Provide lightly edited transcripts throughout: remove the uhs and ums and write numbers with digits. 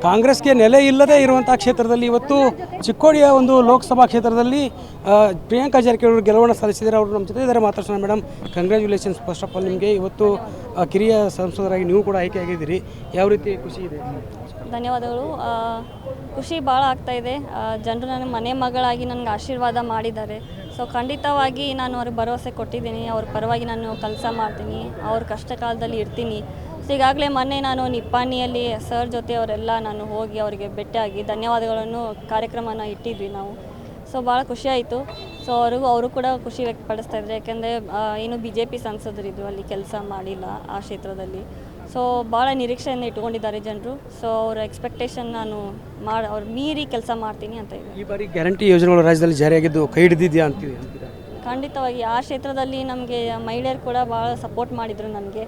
ಕಾಂಗ್ರೆಸ್ಗೆ ನೆಲೆ ಇಲ್ಲದೆ ಇರುವಂಥ ಕ್ಷೇತ್ರದಲ್ಲಿ ಇವತ್ತು ಚಿಕ್ಕೋಡಿಯ ಒಂದು ಲೋಕಸಭಾ ಕ್ಷೇತ್ರದಲ್ಲಿ ಪ್ರಿಯಾಂಕಾ ಜಾರಕಿಹೊಳಿ ಗೆಲುವನ್ನು ಸಾಧಿಸಿದ್ದಾರೆ. ಅವರು ನಮ್ಮ ಜೊತೆ ಇದ್ದಾರೆ, ಮಾತಾಡ್ಸೋಣ. Madam, congratulations first of all ನಿಮಗೆ. ಇವತ್ತು ಕಿರಿಯ ಸಂಸದರಾಗಿ ನೀವು ಕೂಡ ಆಯ್ಕೆಯಾಗಿದ್ದೀರಿ, ಯಾವ ರೀತಿ ಖುಷಿ ಇದೆ? ಧನ್ಯವಾದಗಳು. ಖುಷಿ ಭಾಳ ಆಗ್ತಾಯಿದೆ. ಜನರು ನನ್ನ ಮನೆ ಮಗಳಾಗಿ ನನಗೆ ಆಶೀರ್ವಾದ ಮಾಡಿದ್ದಾರೆ. ಸೊ ಖಂಡಿತವಾಗಿ ನಾನು ಅವ್ರಿಗೆ ಭರವಸೆ ಕೊಟ್ಟಿದ್ದೀನಿ, ಅವ್ರ ಪರವಾಗಿ ನಾನು ಕೆಲಸ ಮಾಡ್ತೀನಿ, ಅವ್ರ ಕಷ್ಟ ಕಾಲದಲ್ಲಿ ಇರ್ತೀನಿ. ಸೊ ಈಗಾಗಲೇ ಮೊನ್ನೆ ನಾನು ನಿಪ್ಪಾಣಿಯಲ್ಲಿ ಸರ್ ಜೊತೆ ಅವರೆಲ್ಲ ನಾನು ಹೋಗಿ ಅವರಿಗೆ ಭೇಟಿಯಾಗಿ ಧನ್ಯವಾದಗಳನ್ನು ಕಾರ್ಯಕ್ರಮನ ಇಟ್ಟಿದ್ವಿ ನಾವು. ಸೊ ಭಾಳ ಖುಷಿಯಾಯಿತು. ಸೊ ಅವರು ಕೂಡ ಖುಷಿ ವ್ಯಕ್ತಪಡಿಸ್ತಾ ಇದ್ದಾರೆ, ಯಾಕೆಂದರೆ ಏನು BJP ಸಂಸದರಿದ್ದು ಅಲ್ಲಿ ಕೆಲಸ ಮಾಡಿಲ್ಲ ಆ ಕ್ಷೇತ್ರದಲ್ಲಿ. ಸೊ ಭಾಳ ನಿರೀಕ್ಷೆಯನ್ನು ಇಟ್ಕೊಂಡಿದ್ದಾರೆ ಜನರು. ಸೊ ಅವರ ಎಕ್ಸ್ಪೆಕ್ಟೇಷನ್ ನಾನು ಅವ್ರು ಮೀರಿ ಕೆಲಸ ಮಾಡ್ತೀನಿ ಅಂತ ಇದೆ. ಈ ಬಾರಿ ಗ್ಯಾರಂಟಿ ಯೋಜನೆಗಳು ರಾಜ್ಯದಲ್ಲಿ ಜಾರಿಯಾಗಿದ್ದು ಕೈ ಹಿಡಿದಿದೆಯಾ ಅಂತೀವಿ? ಖಂಡಿತವಾಗಿ ಆ ಕ್ಷೇತ್ರದಲ್ಲಿ ನಮಗೆ ಮಹಿಳೆಯರು ಕೂಡ ಭಾಳ ಸಪೋರ್ಟ್ ಮಾಡಿದರು. ನನಗೆ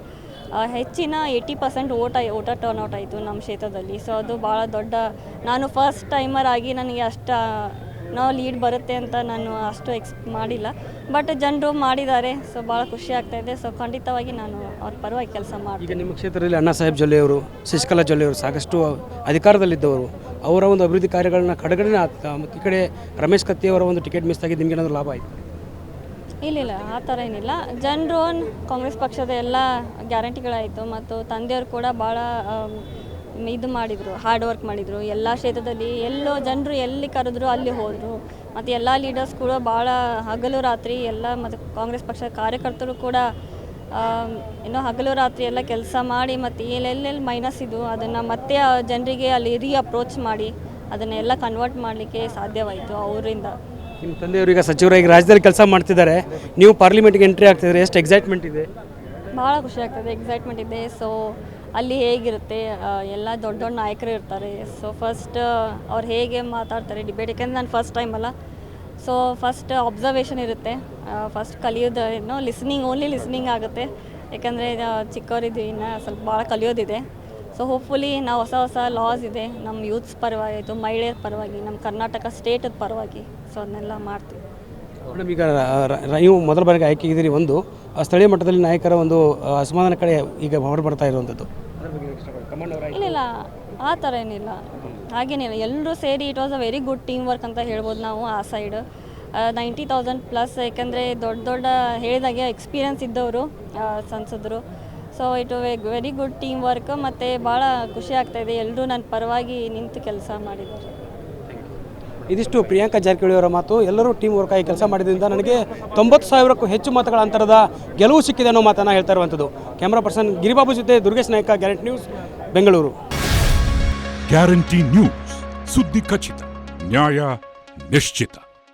ಹೆಚ್ಚಿನ 80% ಓಟ ಟರ್ನ್ಔಟ್ ಆಯಿತು ನಮ್ಮ ಕ್ಷೇತ್ರದಲ್ಲಿ. ಸೊ ಅದು ಭಾಳ ದೊಡ್ಡ, ನಾನು ಫಸ್ಟ್ ಟೈಮರ್ ಆಗಿ ನನಗೆ ಅಷ್ಟು ನಾವು ಲೀಡ್ ಬರುತ್ತೆ ಅಂತ ನಾನು ಅಷ್ಟು ಮಾಡಿಲ್ಲ, ಬಟ್ ಜನರು ಮಾಡಿದ್ದಾರೆ. ಸೊ ಭಾಳ ಖುಷಿ ಆಗ್ತಾಯಿದೆ. ಸೊ ಖಂಡಿತವಾಗಿ ನಾನು ಅವ್ರ ಪರವಾಗಿ ಕೆಲಸ ಮಾಡ್ತೀನಿ. ಈಗ ನಿಮ್ಮ ಕ್ಷೇತ್ರದಲ್ಲಿ ಅಣ್ಣಾ ಸಾಹೇಬ್ ಜೊಲ್ಲೆ ಅವರು, ಶಶಿಕಲಾ ಜೊಲ್ಲೆ ಅವರು ಸಾಕಷ್ಟು ಅಧಿಕಾರದಲ್ಲಿದ್ದವರು, ಅವರ ಒಂದು ಅಭಿವೃದ್ಧಿ ಕಾರ್ಯಗಳನ್ನ ಕಡೆಗಣನೆ ಆಗ್ತಾ, ಮತ್ತು ಈ ಕಡೆ ರಮೇಶ್ ಕತ್ತಿ ಅವರ ಒಂದು ಟಿಕೆಟ್ ಮಿಸ್ ಆಗಿ ನಿಮ್ಗೆ ಏನಾದರೂ ಲಾಭ ಆಯಿತು? ಇಲ್ಲ ಆ ಥರ ಏನಿಲ್ಲ. ಜನರು ಕಾಂಗ್ರೆಸ್ ಪಕ್ಷದ ಎಲ್ಲ ಗ್ಯಾರಂಟಿಗಳಾಯಿತು, ಮತ್ತು ತಂದೆಯವರು ಕೂಡ ಭಾಳ ಇದು ಮಾಡಿದರು, ಹಾರ್ಡ್ ವರ್ಕ್ ಮಾಡಿದರು. ಎಲ್ಲ ಕ್ಷೇತ್ರದಲ್ಲಿ ಎಲ್ಲೋ ಜನರು ಎಲ್ಲಿ ಕರೆದ್ರು ಅಲ್ಲಿ ಹೋದರು. ಮತ್ತು ಎಲ್ಲ ಲೀಡರ್ಸ್ ಕೂಡ ಭಾಳ ಹಗಲು ರಾತ್ರಿ ಎಲ್ಲ, ಮತ್ತು ಕಾಂಗ್ರೆಸ್ ಪಕ್ಷದ ಕಾರ್ಯಕರ್ತರು ಕೂಡ ಇನ್ನೂ ಹಗಲು ರಾತ್ರಿ ಎಲ್ಲ ಕೆಲಸ ಮಾಡಿ, ಮತ್ತು ಎಲ್ಲೆಲ್ಲಿ ಮೈನಸ್ ಇದು ಅದನ್ನು ಮತ್ತೆ ಜನರಿಗೆ ಅಲ್ಲಿ ಅಪ್ರೋಚ್ ಮಾಡಿ ಅದನ್ನೆಲ್ಲ ಕನ್ವರ್ಟ್ ಮಾಡಲಿಕ್ಕೆ ಸಾಧ್ಯವಾಯಿತು ಅವರಿಂದ. ನಿಮ್ಮ ತಂದೆಯವರೀಗ ಸಚಿವರಾಗಿ ರಾಜ್ಯದಲ್ಲಿ ಕೆಲಸ ಮಾಡ್ತಿದ್ದಾರೆ, ನೀವು ಪಾರ್ಲಿಮೆಂಟ್ಗೆ ಎಂಟ್ರಿ ಆಗ್ತಿದ್ದಾರೆ, ಎಷ್ಟು ಎಕ್ಸೈಟ್ಮೆಂಟ್ ಇದೆ? ಭಾಳ ಖುಷಿ ಆಗ್ತದೆ, ಎಕ್ಸೈಟ್ಮೆಂಟ್ ಇದೆ. ಸೊ ಅಲ್ಲಿ ಹೇಗಿರುತ್ತೆ, ಎಲ್ಲ ದೊಡ್ಡ ದೊಡ್ಡ ನಾಯಕರು ಇರ್ತಾರೆ. ಸೊ ಫಸ್ಟ್ ಅವ್ರು ಹೇಗೆ ಮಾತಾಡ್ತಾರೆ ಡಿಬೇಟ್, ಯಾಕೆಂದರೆ ನಾನು ಫಸ್ಟ್ ಟೈಮ್ ಅಲ್ಲ. ಸೊ ಫಸ್ಟ್ ಅಬ್ಸರ್ವೇಷನ್ ಇರುತ್ತೆ, ಫಸ್ಟ್ ಕಲಿಯೋದು ಏನೋ ಓನ್ಲಿ ಲಿಸ್ನಿಂಗ್ ಆಗುತ್ತೆ, ಯಾಕಂದರೆ ಚಿಕ್ಕವರಿದ್ದು ಇನ್ನು ಸ್ವಲ್ಪ ಭಾಳ ಕಲಿಯೋದಿದೆ. ಸೊ ಹೋಪ್ಫುಲಿ ನಾವು ಹೊಸ ಲಾಸ್ ಇದೆ ನಮ್ಮ ಯೂತ್ಸ್ ಪರವಾಗಿ ಆಯಿತು, ಮಹಿಳೆಯರ ಪರವಾಗಿ, ನಮ್ಮ ಕರ್ನಾಟಕ ಸ್ಟೇಟದ ಪರವಾಗಿ. ಸೊ ಅದನ್ನೆಲ್ಲ ಮಾಡ್ತೀವಿ. ಮೇಡಮ್, ಈಗ ನೀವು ಮೊದಲ ಬಾರಿಗೆ ಆಯ್ಕೆಗಿದ್ದೀರಿ. ಒಂದು ಸ್ಥಳೀಯ ಮಟ್ಟದಲ್ಲಿ ನಾಯಕರ ಒಂದು ಅಸಮಾಧಾನ ಕಡೆ ಈಗ ಹೊರ ಬರ್ತಾ ಇರುವಂಥದ್ದು, ಇಲ್ಲ ಆ ಥರ ಏನಿಲ್ಲ, ಹಾಗೇನಿಲ್ಲ. ಎಲ್ಲರೂ ಸೇರಿ it was a very good team work ಅಂತ ಹೇಳ್ಬೋದು ನಾವು. ಆ ಸೈಡ್ 90,000+, ಯಾಕೆಂದರೆ ದೊಡ್ಡ ಹೇಳಿದಾಗೆ ಎಕ್ಸ್ಪೀರಿಯನ್ಸ್ ಇದ್ದವರು ಸಂಸದರು. So it very good team work, ಮತ್ತು ಭಾಳ ಖುಷಿ ಆಗ್ತಾಯಿದೆ. ಎಲ್ಲರೂ ನನ್ನ ಪರವಾಗಿ ನಿಂತು ಕೆಲಸ ಮಾಡಿದ್ದಾರೆ. ಇದಿಷ್ಟು ಪ್ರಿಯಾಂಕಾ ಜಾರಕಿಹೊಳಿ ಅವರ ಮಾತು. ಎಲ್ಲರೂ ಟೀಮ್ ವರ್ಕ್ ಆಗಿ ಕೆಲಸ ಮಾಡಿದ್ರಿಂದ ನನಗೆ 90,000ಕ್ಕೂ ಹೆಚ್ಚು ಮತಗಳ ಅಂತರದ ಗೆಲುವು ಸಿಕ್ಕಿದೆ ಅನ್ನೋ ಮಾತನ್ನು ಹೇಳ್ತಾ ಇರುವಂಥದ್ದು. ಕ್ಯಾಮ್ರಾ ಪರ್ಸನ್ ಗಿರಿಬಾಬು ಜೊತೆ Durgesh Naik, guarantee news, Bengaluru. Guarantee news, ಸುದ್ದಿ ಖಚಿತ, ನ್ಯಾಯ ನಿಶ್ಚಿತ.